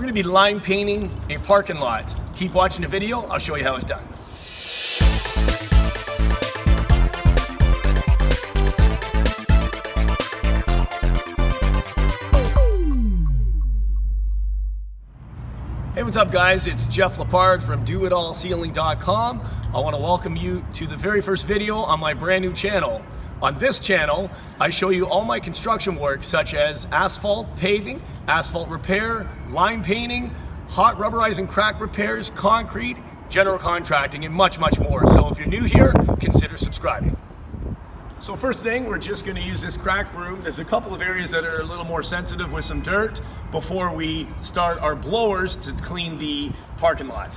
we're gonna be line painting a parking lot. Keep watching the video, I'll show you how it's done. Hey, what's up guys? It's Jeff Lepard from DoItAllCeiling.com. I want to welcome you to the very first video on my brand new channel. On this channel, I show you all my construction work such as asphalt paving, asphalt repair, line painting, hot rubberized and crack repairs, concrete, general contracting, and much, much more. So if you're new here, consider subscribing. So first thing, we're just going to use this crack broom. There's a couple of areas that are a little more sensitive with some dirt before we start our blowers to clean the parking lot.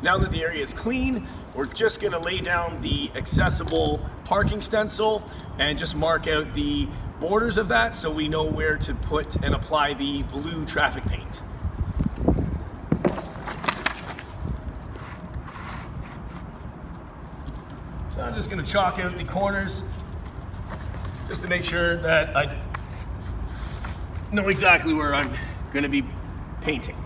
Now that the area is clean, we're just going to lay down the accessible parking stencil and just mark out the borders of that so we know where to put and apply the blue traffic paint. So I'm just going to chalk out the corners just to make sure that I know exactly where I'm going to be painting.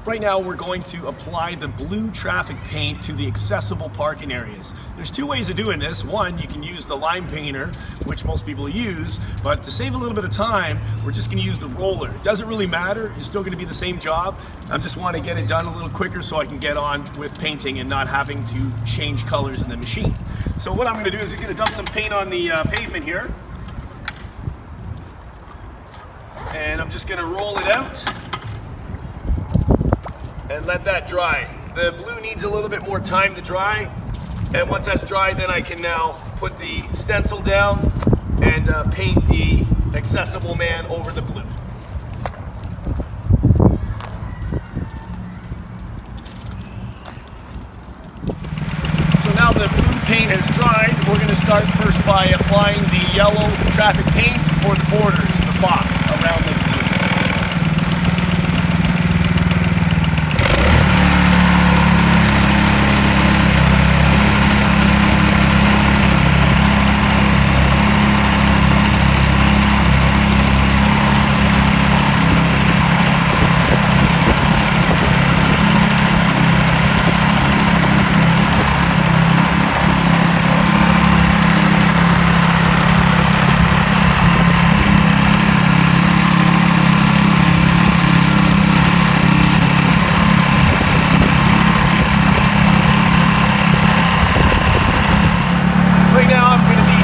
Right now we're going to apply the blue traffic paint to the accessible parking areas. There's two ways of doing this. One, you can use the line painter, which most people use, but to save a little bit of time, we're just going to use the roller. It doesn't really matter, it's still going to be the same job. I just want to get it done a little quicker so I can get on with painting and not having to change colors in the machine. So what I'm going to do is I'm going to dump some paint on the pavement here. And I'm just going to roll it out and let that dry. The blue needs a little bit more time to dry, and once that's dry, then I can now put the stencil down and paint the accessible man over the blue. So now the blue paint has dried, we're going to start first by applying the yellow traffic paint for the borders, the box around the blue.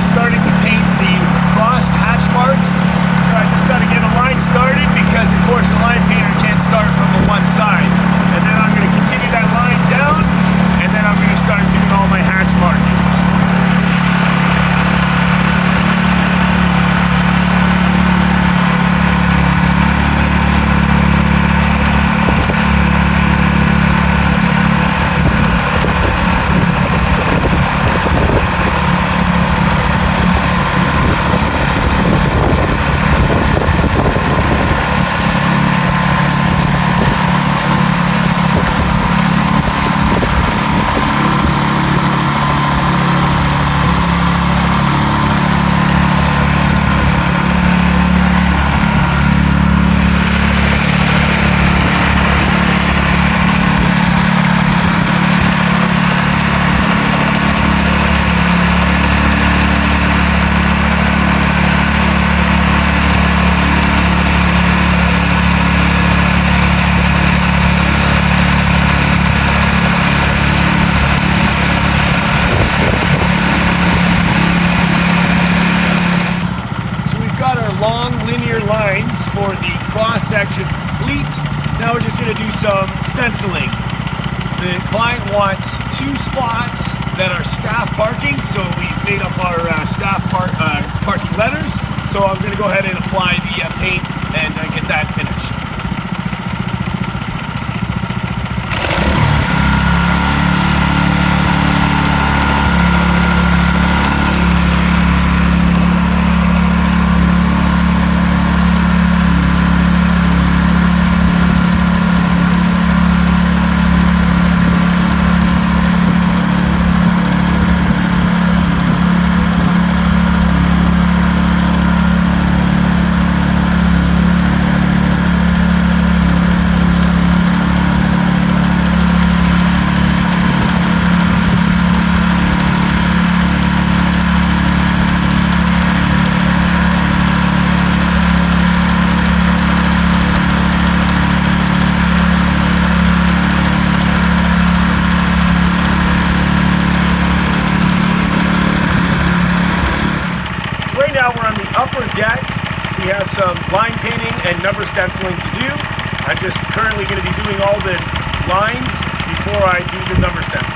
Starting to paint the crossed hatch marks. So I just got to get a line started because of course the line painter can't start from the one side. And then I'm going to continue that line down and then I'm going to start doing all my hatch markings. Long linear lines for the cross section complete. Now we're just going to do some stenciling. The client wants 2 spots that are staff parking, so we've made up our staff parking letters. So I'm going to go ahead and apply the paint and get that finished. some line painting and number stenciling to do. I'm just currently going to be doing all the lines before I do the number stenciling.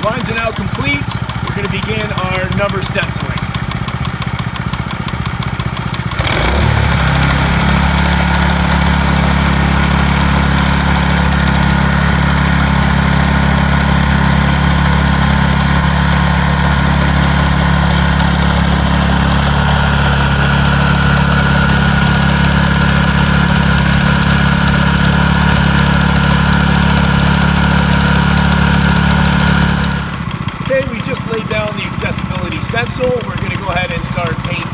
Lines are now complete. We're going to begin our number stenciling. Okay, we just laid down the accessibility stencil. We're going to go ahead and start painting.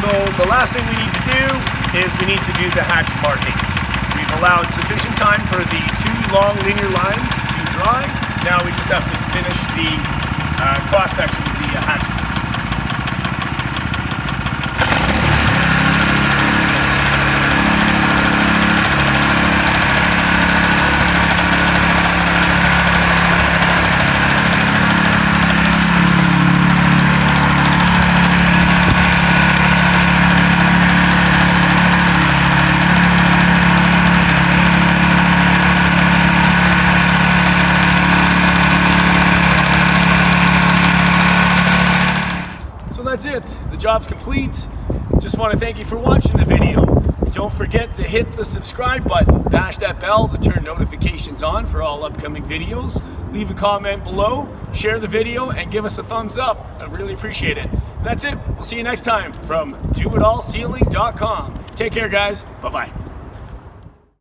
So the last thing we need to do is we need to do the hatch markings. We've allowed sufficient time for the two long linear lines to dry. Now we just have to finish the cross section with the hatches. So that's it. The job's complete. Just want to thank you for watching the video. Don't forget to hit the subscribe button, bash that bell to turn notifications on for all upcoming videos. Leave a comment below, share the video, and give us a thumbs up. I really appreciate it. That's it. We'll see you next time from doitallsealing.com. Take care, guys. Bye-bye.